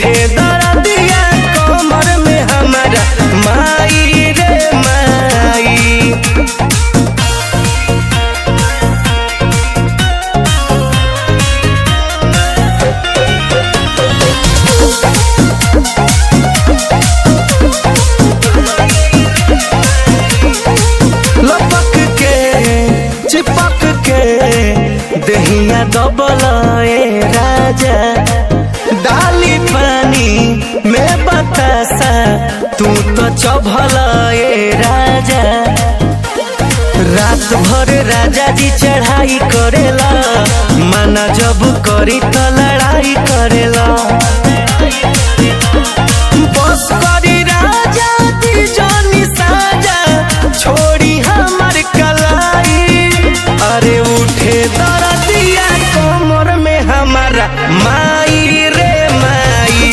उठे दर्दिया कमर में हमारा माई रे माई। लपक के चिपक के दहिया दबल ए राजा, डाली पानी में बतासा तू तो चभल ए राजा। रात भर राजा जी चढ़ाई करेला, माना जब करी तो लड़ाई करेला। बस करी राजा दी जानी साजा, छोड़ी हमार कलाई। अरे उठे दर्दिया कमर में हमारा माई रे माई।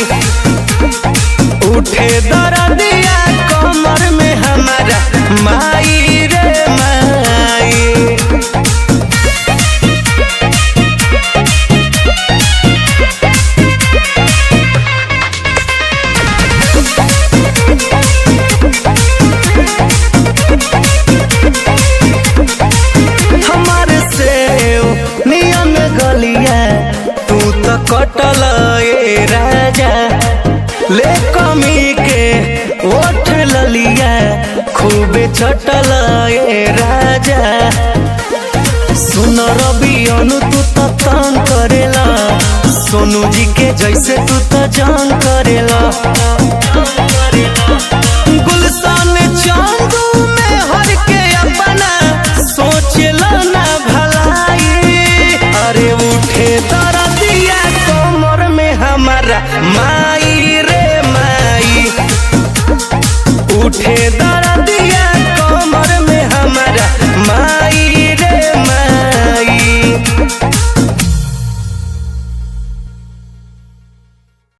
उठे दर्दिया कमर में हमारा माई रे माई। तू तो कटल ए राजा, ले कमी के ओठ ललिया खूबे चटल ए राजा। सुन रवि अनु तू तो तंग करेला, सोनू जी के जैसे तू तो जान करेला।